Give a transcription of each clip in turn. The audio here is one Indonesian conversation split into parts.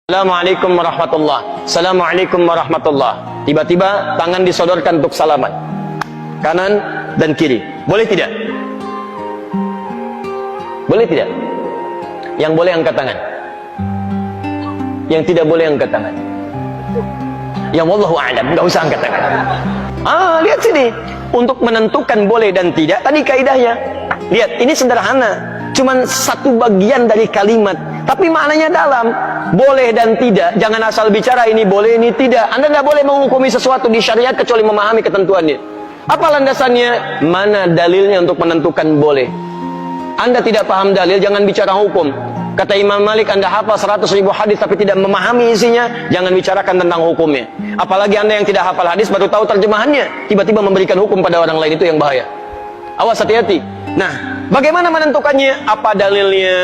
Assalamualaikum warahmatullah. Assalamualaikum warahmatullah. Tiba-tiba tangan disodorkan untuk salaman, kanan dan kiri. Boleh tidak? Boleh tidak? Yang boleh angkat tangan, yang tidak boleh angkat tangan. Yang wallahu a'lam, enggak usah angkat tangan. Lihat sini, untuk menentukan boleh dan tidak tadi kaidahnya. Lihat, ini sederhana, cuman satu bagian dari kalimat, tapi maknanya dalam. Boleh dan tidak, jangan asal bicara ini boleh, ini tidak. Anda tidak boleh menghukumi sesuatu di syariat kecuali memahami ketentuannya. Apa landasannya? Mana dalilnya untuk menentukan boleh? Anda tidak paham dalil, jangan bicara hukum. Kata Imam Malik, Anda hafal 100.000 hadis tapi tidak memahami isinya, jangan bicarakan tentang hukumnya. Apalagi Anda yang tidak hafal hadis baru tahu terjemahannya, tiba-tiba memberikan hukum pada orang lain, itu yang bahaya. Awas, hati-hati. Nah, bagaimana menentukannya? Apa dalilnya?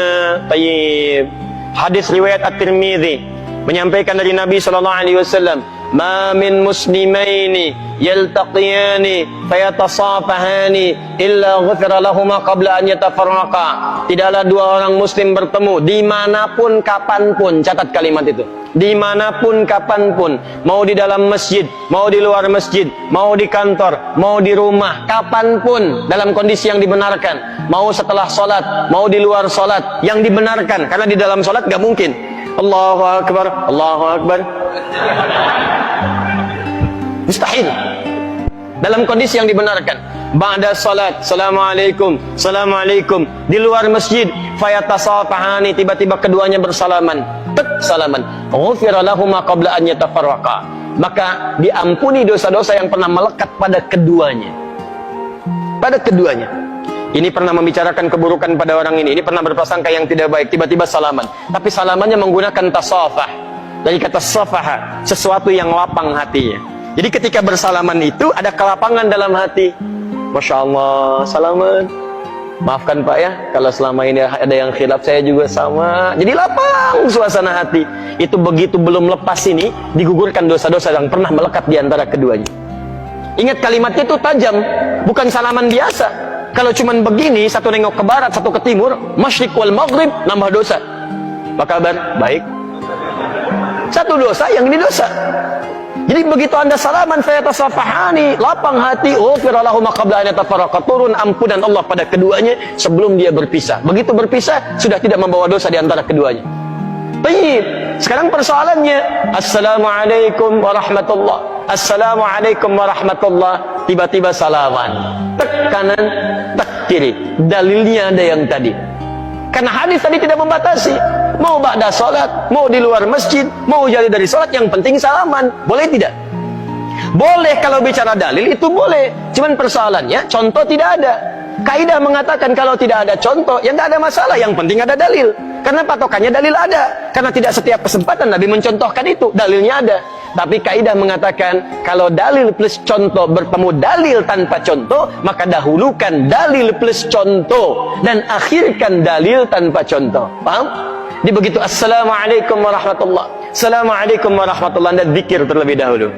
Tayyib. Hadis riwayat At-Tirmidzi menyampaikan dari Nabi sallallahu alaihi wasallam, "Ma min muslimaini yaltaqiyani fayatasafahani illa ghufira lahumā qabla an yatafarraqa." Tidaklah dua orang muslim bertemu dimanapun kapanpun, catat kalimat itu, dimanapun kapanpun, mau di dalam masjid, mau di luar masjid, mau di kantor, mau di rumah, kapanpun dalam kondisi yang dibenarkan, mau setelah sholat, mau di luar sholat, yang dibenarkan, karena di dalam sholat gak mungkin Allahu Akbar, Allahu Akbar, mustahil. Dalam kondisi yang dibenarkan, ba'da salat, Assalamualaikum, Assalamualaikum. Di luar masjid, fayatasafahani, tiba-tiba keduanya bersalaman, salaman, ghufira lahumā qabla an yatafarraqa, maka diampuni dosa-dosa yang pernah melekat pada keduanya. Pada keduanya. Ini pernah membicarakan keburukan pada orang ini pernah berprasangka yang tidak baik, tiba-tiba salaman. Tapi salamannya menggunakan tasafah. Dari kata safaha, sesuatu yang lapang hatinya. Jadi ketika bersalaman itu ada kelapangan dalam hati. Masya Allah, salaman. Maafkan Pak ya, kalau selama ini ada yang khilaf, saya juga sama. Jadi lapang suasana hati. Itu begitu belum lepas ini, digugurkan dosa-dosa yang pernah melekat di antara keduanya. Ingat kalimatnya itu tajam, bukan salaman biasa. Kalau cuman begini, satu nengok ke barat, satu ke timur, masyriq wal maghrib, nambah dosa. Apa kabar? Baik. Satu dosa, yang ini dosa. Jadi begitu Anda salaman, fayatasafahani, lapang hati, ghufira lahumā qabla an yatafarraqa, turun ampunan Allah pada keduanya sebelum dia berpisah. Begitu berpisah, sudah tidak membawa dosa di antara keduanya. Baik. Sekarang persoalannya, Assalamualaikum warahmatullah, Assalamualaikum warahmatullah, tiba-tiba salaman, tek kanan, tek kiri. Dalilnya ada yang tadi. Karena hadis tadi tidak membatasi, mau ba'da salat, mau di luar masjid, mau jadi dari salat, yang penting salaman. Boleh tidak? Boleh kalau bicara dalil itu boleh. Cuman persoalannya contoh tidak ada. Kaidah mengatakan kalau tidak ada contoh, ya tidak ada masalah, yang penting ada dalil. Karena patokannya dalil ada. Karena tidak setiap kesempatan Nabi mencontohkan itu, dalilnya ada. Tapi kaidah mengatakan kalau dalil plus contoh bertemu dalil tanpa contoh, maka dahulukan dalil plus contoh dan akhirkan dalil tanpa contoh. Paham? Jadi begitu Assalamualaikum warahmatullah, Assalamualaikum warahmatullah, Anda zikir terlebih dahulu.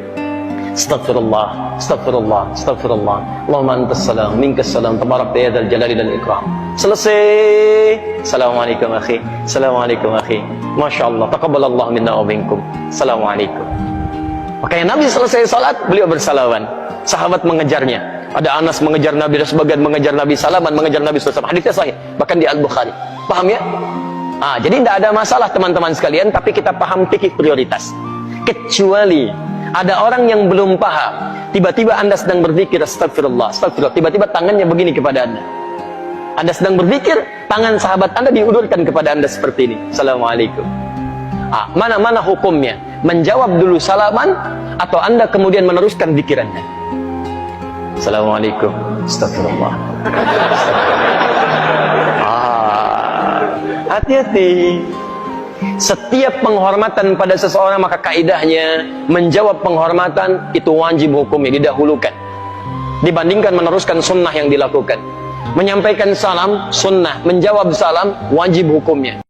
Astaghfirullah, astaghfirullah, astaghfirullah. Allahumma antas salam, minkas salam, tabarakta ya dzal jalali dan ikram. Selesai. Assalamualaikum akhi, Assalamualaikum akhi. Masya Allah, taqabbalallahu minna wa minkum. Assalamualaikum. Makanya Nabi selesai salat, beliau bersalaman. Sahabat mengejarnya. Ada Anas mengejar Nabi, dan sebagian mengejar Nabi, salaman mengejar Nabi SAW. Hadisnya sahih, bahkan di Al-Bukhari. Paham ya? Jadi tidak ada masalah teman-teman sekalian, tapi kita paham fikih prioritas. Kecuali ada orang yang belum paham, tiba-tiba Anda sedang berzikir, astagfirullah, astagfirullah, tiba-tiba tangannya begini kepada Anda. Anda sedang berzikir, tangan sahabat Anda diulurkan kepada Anda seperti ini. Assalamualaikum. Mana-mana hukumnya? Menjawab dulu salaman, atau Anda kemudian meneruskan zikir Anda? Assalamualaikum, astagfirullah. Hati-hati. Setiap penghormatan pada seseorang, maka kaidahnya menjawab penghormatan itu wajib hukumnya, didahulukan dibandingkan meneruskan sunnah yang dilakukan. Menyampaikan salam sunnah, menjawab salam wajib hukumnya.